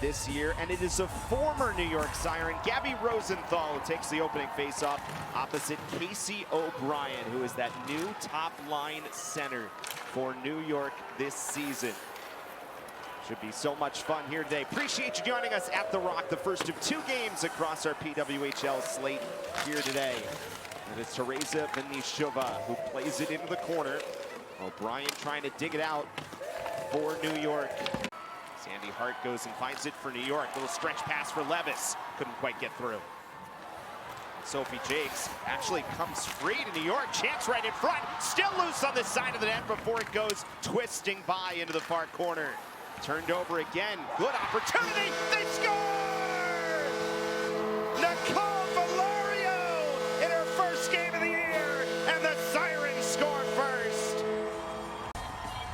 this year, and it is a former New York Siren, Gabby Rosenthal, who takes the opening faceoff opposite Casey O'Brien, who is that new top-line center for New York this season. Should be so much fun here today. Appreciate you joining us at The Rock, the first of 2 games across our PWHL slate here today. And it's Teresa Venishova who plays it into the corner. O'Brien trying to dig it out for New York. Sandy Hart goes and finds it for New York. Little stretch pass for Levis. Couldn't quite get through. Sophie Jakes actually comes free to New York. Chance right in front. Still loose on the side of the net before it goes twisting by into the far corner. Turned over again. Good opportunity. They score! Nicole Valario in her first game of the year, and the Sirens score first.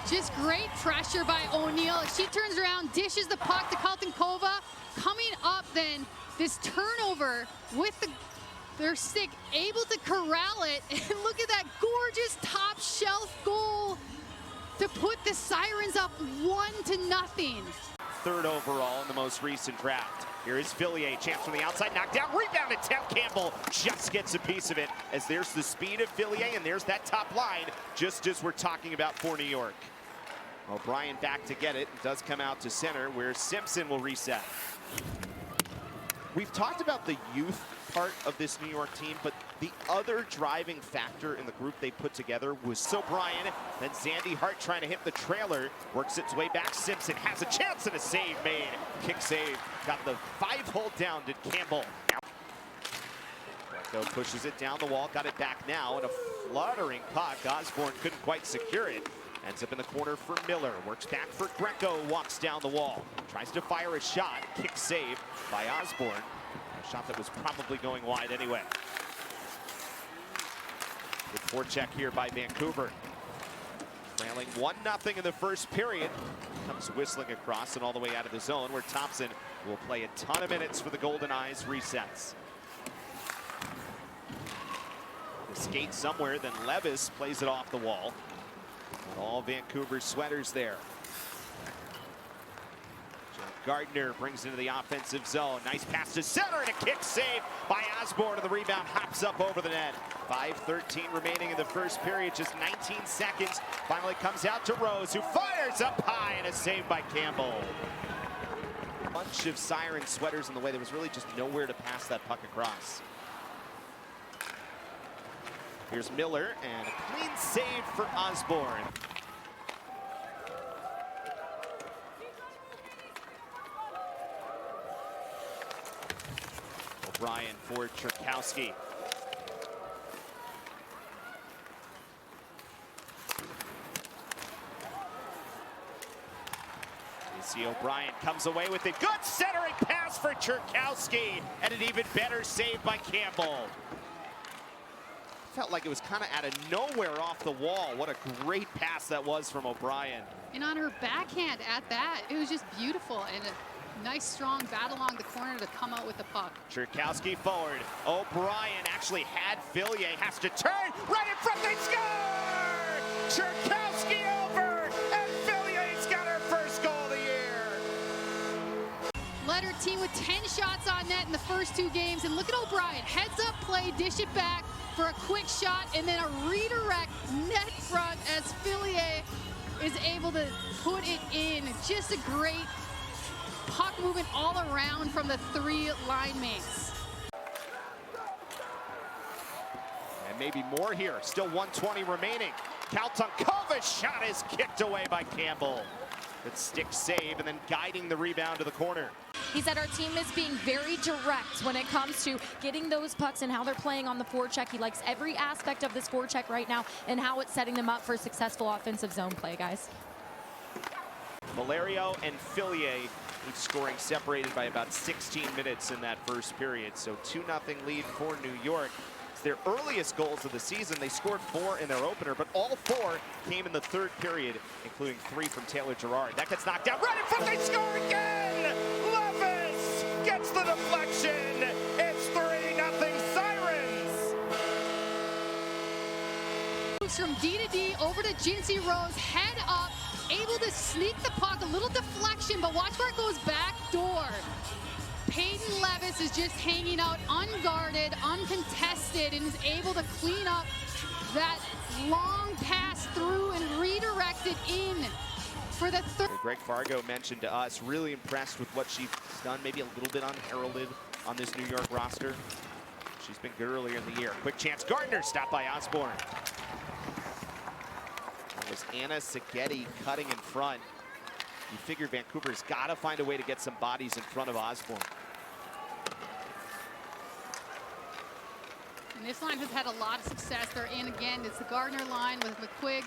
Just great pressure by O'Neill. She turns around, dishes the puck to Kaltenkova. Coming up then, this turnover with their stick, able to corral it. And look at that gorgeous top shelf goal to put the Sirens up 1-0. Third overall in the most recent draft. Here is Fillier, chance from the outside, knocked down, rebound attempt. Campbell just gets a piece of it, as there's the speed of Fillier, and there's that top line, just as we're talking about for New York. O'Brien back to get it, does come out to center, where Simpson will reset. We've talked about the youth part of this New York team, but the other driving factor in the group they put together was O'Brien. Then Sandy Hart trying to hit the trailer, works its way back. Simpson has a chance and a save made. Kick save, got the 5-hole down to Campbell. Greco pushes it down the wall, got it back now, and a fluttering puck. Osborne couldn't quite secure it. Ends up in the corner for Miller, works back for Greco, walks down the wall. Tries to fire a shot, kick save by Osborne. A shot that was probably going wide anyway. Good forecheck here by Vancouver. Trailing 1-0 in the first period. Comes whistling across and all the way out of the zone, where Thompson will play a ton of minutes for the Goldeneyes. Resets. The skate somewhere, then Levis plays it off the wall. All Vancouver sweaters there. Gardner brings into the offensive zone. Nice pass to center and a kick save by Osborne, and the rebound hops up over the net. 5:13 remaining in the first period, just 19 seconds. Finally comes out to Rose, who fires up high, and a save by Campbell. A bunch of Siren sweaters in the way. There was really just nowhere to pass that puck across. Here's Miller, and a clean save for Osborne. O'Brien for Cherkowski. Casey O'Brien comes away with it. Good centering pass for Cherkowski, and an even better save by Campbell. Felt like it was kind of out of nowhere off the wall. What a great pass that was from O'Brien. And on her backhand at that, it was just beautiful, and a nice strong bat along the corner to come out with the puck. Cherkowski forward. O'Brien actually had Fillier, has to turn right in front. They score! Cherkowski over, and Fillier's got her first goal of the year. Led her team with 10 shots on net in the first 2 games, and look at O'Brien. Heads up play, dish it back for a quick shot, and then a redirect net front as Fillier is able to put it in. Just a great puck movement all around from the 3 line mates. And maybe more here. Still 1:20 remaining. Kaltenkova's shot is kicked away by Campbell. Good stick save, and then guiding the rebound to the corner. He said our team is being very direct when it comes to getting those pucks and how they're playing on the forecheck. He likes every aspect of this forecheck right now and how it's setting them up for successful offensive zone play, guys. Valario and Fillier each scoring separated by about 16 minutes in that first period. So 2-0 lead for New York. It's their earliest goals of the season. They scored 4 in their opener, but all 4 came in the third period, including 3 from Taylor Gerard. That gets knocked down right in front. They score again! Levis gets the deflection. It's 3-0 Sirens. From D to D over to Jinsey Rose, head up, able to sneak the puck, a little deflection, but watch where it goes back door. Levis is just hanging out unguarded, uncontested, and is able to clean up that long pass through and redirect it in for the third. Greg Fargo mentioned to us, really impressed with what she's done, maybe a little bit unheralded on this New York roster. She's been good earlier in the year. Quick chance, Gardner, stopped by Osborne. That was Anna Segedi cutting in front. You figure Vancouver's got to find a way to get some bodies in front of Osborne. And this line has had a lot of success. They're in again. It's the Gardner line with McQuigg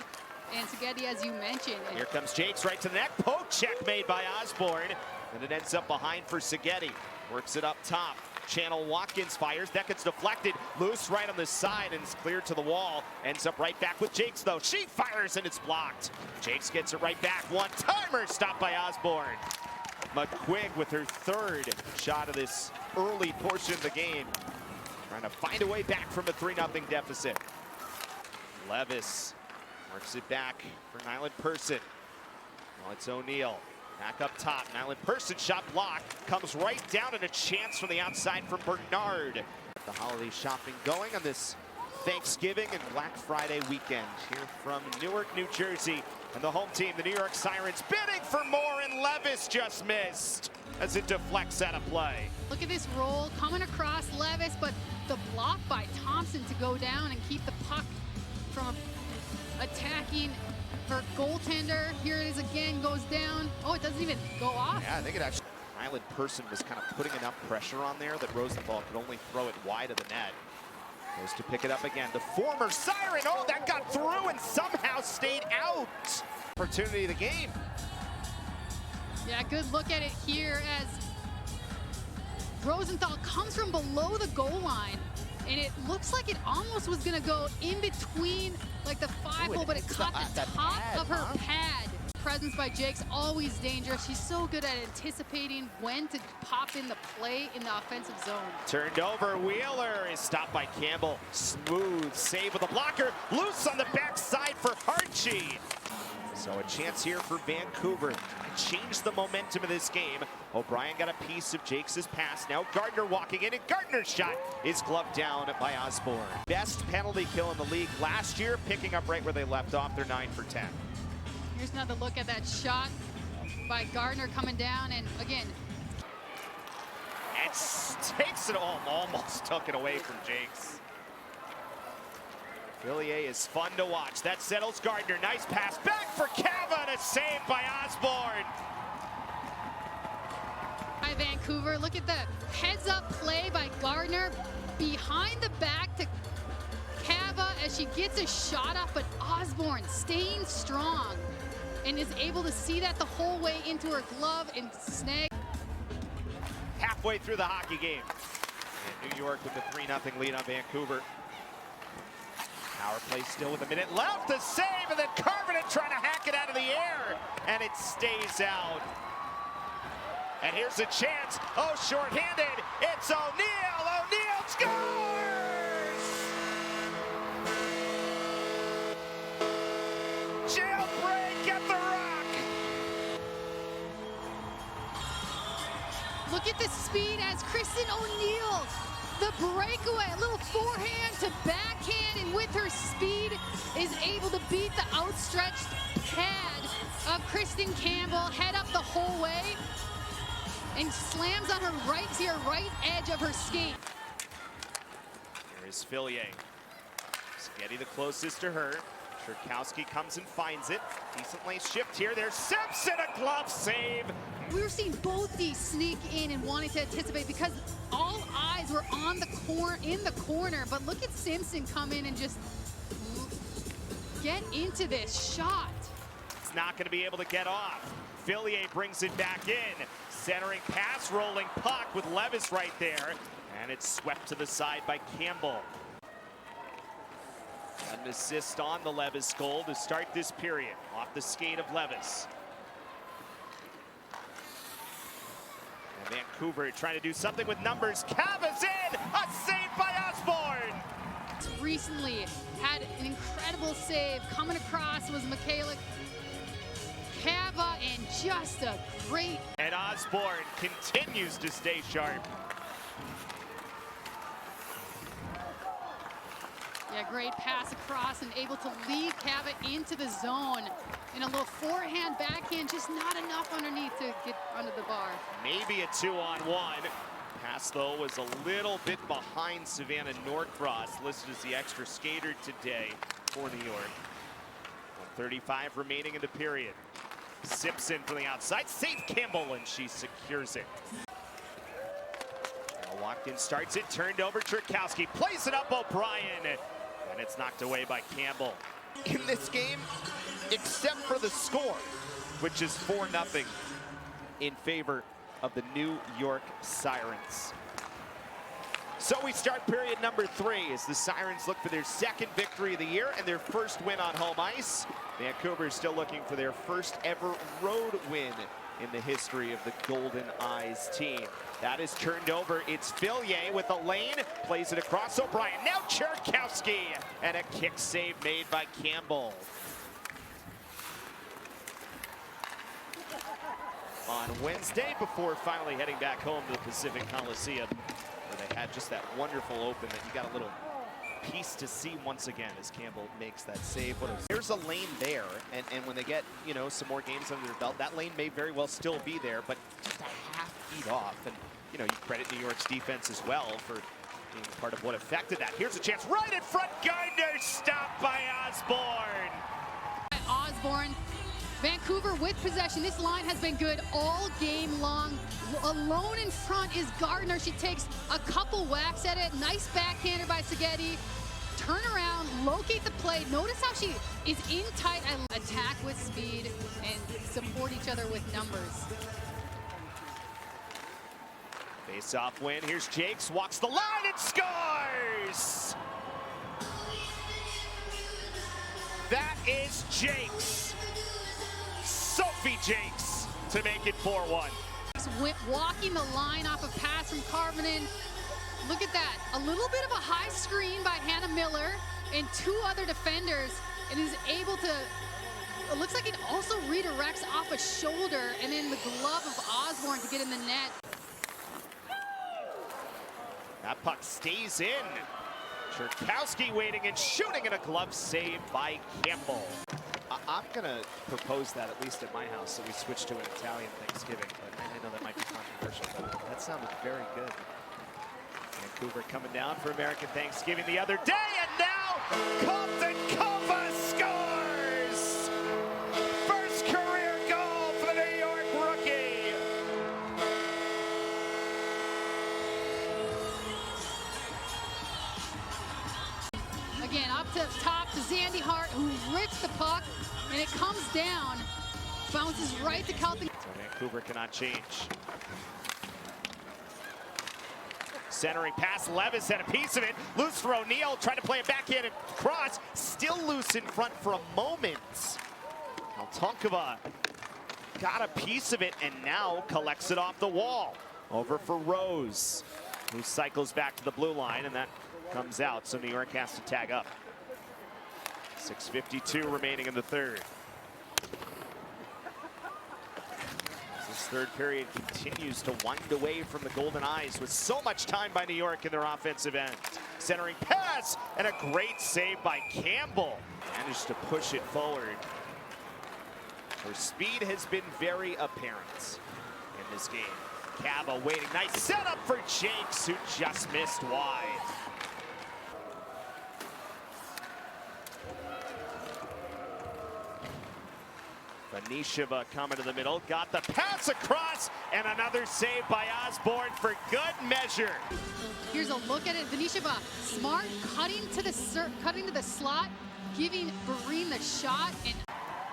and Segedi, as you mentioned. Here comes Jakes right to the net. Poke check made by Osborne. And it ends up behind for Segedi. Works it up top. Channel Watkins fires. That gets deflected. Loose right on the side and it's cleared to the wall. Ends up right back with Jakes though. She fires and it's blocked. Jakes gets it right back. One-timer stopped by Osborne. McQuigg with her third shot of this early portion of the game. Trying to find a way back from a 3-0 deficit. Levis works it back for Nyland Person. Well, it's O'Neill. Back up top. Nyland Person shot block. Comes right down and a chance from the outside from Bernard. The holiday shopping going on this Thanksgiving and Black Friday weekend here from Newark, New Jersey. And the home team, the New York Sirens, bidding for more, and Levis just missed as it deflects out of play. Look at this roll coming across Levis, but the block by Thompson to go down and keep the puck from attacking her goaltender. Here it is again, goes down. Oh, it doesn't even go off. Yeah, I think it actually, Nyland Person was kind of putting enough pressure on there that Rosenthal could only throw it wide of the net. Goes to pick it up again. The former Siren, oh, that got through and somehow stayed out. Opportunity of the game. Yeah, good look at it here as Rosenthal comes from below the goal line, and it looks like it almost was gonna go in between like the 5-hole, but it caught the top of her pad. Presence by Jake's always dangerous. She's so good at anticipating when to pop in the play in the offensive zone. Turned over, Wheeler is stopped by Campbell. Smooth save with a blocker. Loose on the backside for Hartje. So a chance here for Vancouver to change the momentum of this game. O'Brien got a piece of Jakes' pass. Now Gardner walking in, and Gardner's shot is gloved down by Osborne. Best penalty kill in the league last year, picking up right where they left off. They're 9 for 10. Here's another look at that shot by Gardner coming down, and again. And takes it all, almost took it away from Jakes. Villiers is fun to watch. That settles Gardner. Nice pass back for Cava, and a save by Osborne. By Vancouver, look at the heads-up play by Gardner behind the back to Cava as she gets a shot off, but Osborne staying strong and is able to see that the whole way into her glove and snag. Halfway through the hockey game. And New York with the 3-0 lead on Vancouver. Power play still with a minute left. The save, and then Carbonet trying to hack it out of the air, and it stays out. And here's a chance. Oh, shorthanded. It's O'Neill. O'Neill scores! Jailbreak at the Rock. Look at the speed as Kristen O'Neill, the breakaway, a little forehand to backhand, and with her speed is able to beat the outstretched pad of Kristen Campbell, head up the whole way, and slams on her right edge of her skate. Here is Villiers. Segedi the closest to her. Shurkowski comes and finds it. Decent lace shift here. There's Simpson, a glove save. We were seeing both these sneak in and wanting to anticipate because all eyes were on in the corner. But look at Simpson come in and just get into this shot. It's not going to be able to get off. Villiers brings it back in. Centering pass, rolling puck with Levis right there. And it's swept to the side by Campbell. An assist on the Levis goal to start this period. Off the skate of Levis. And Vancouver trying to do something with numbers. Cava's in! A save by Osborne! Recently had an incredible save. Coming across was Michaela Cava, and just a great. And Osborne continues to stay sharp. Yeah, great pass across and able to lead Cava into the zone. In a little forehand, backhand, just not enough underneath to get under the bar. Maybe a 2-on-1. Pass, though, was a little bit behind Savannah Norcross, listed as the extra skater today for New York. 1:35 remaining in the period. Simpson from the outside, save Campbell, and she secures it. Watkins starts it, turned over, Cherkowski plays it up, O'Brien, and it's knocked away by Campbell. In this game, except for the score, which is 4-0 in favor of the New York Sirens. So we start period number 3 as the Sirens look for their second victory of the year and their first win on home ice. Vancouver is still looking for their first ever road win in the history of the Goldeneyes team. That is turned over. It's Fillier with a lane, plays it across O'Brien. Now Cherkowski, and a kick save made by Campbell. On Wednesday, before finally heading back home to the Pacific Coliseum, where they had just that wonderful open that you got a little piece to see once again as Campbell makes that save. There's a lane there, and when they get, you know, some more games under their belt, that lane may very well still be there, but just a half feet off. And, you know, you credit New York's defense as well for being part of what affected that. Here's a chance right in front. Gardner stopped by Osborne. Osborne. Vancouver with possession. This line has been good all game long. Alone in front is Gardner. She takes a couple whacks at it. Nice backhander by Segedi. Turn around, locate the play. Notice how she is in tight. Attack with speed and support each other with numbers. Face-off win. Here's Jakes, walks the line and scores! That is Jakes. Sophie Jakes to make it 4-1. Walking the line off a pass from Karvinen. Look at that. A little bit of a high screen by Hannah Miller and 2 other defenders, and is able to, it looks like it also redirects off a shoulder and then the glove of Osborne to get in the net. That puck stays in. Cherkowski waiting and shooting, and a glove save by Campbell. I'm gonna propose that, at least at my house, that we switch to an Italian Thanksgiving, but I know that might be controversial, but that sounded very good. Vancouver coming down for American Thanksgiving the other day, and now Colton Kova scores! First career goal for the New York rookie. Again, up to top to Zandy Hart, who rips the puck, and it comes down, bounces right to Colton. So Vancouver cannot change. Centering pass, Levis had a piece of it. Loose for O'Neill, trying to play it backhand and cross. Still loose in front for a moment. Kaltonkova got a piece of it and now collects it off the wall. Over for Rose, who cycles back to the blue line, and that comes out, so New York has to tag up. 6:52 remaining in the third. This third period continues to wind away from the Goldeneyes with so much time by New York in their offensive end. Centering pass and a great save by Campbell. Managed to push it forward. Her speed has been very apparent in this game. Cava waiting, nice setup for Jakes, who just missed wide. Vanisheva coming to the middle, got the pass across, and another save by Osborne for good measure. Here's a look at it. Vanisheva, smart, cutting to the slot, giving Boreen the shot. And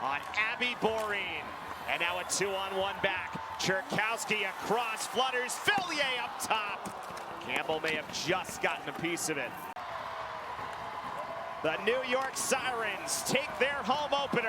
on Abby Boreen, and now a 2-on-1 back. Cherkowski across, flutters, Fillier up top. Campbell may have just gotten a piece of it. The New York Sirens take their home opener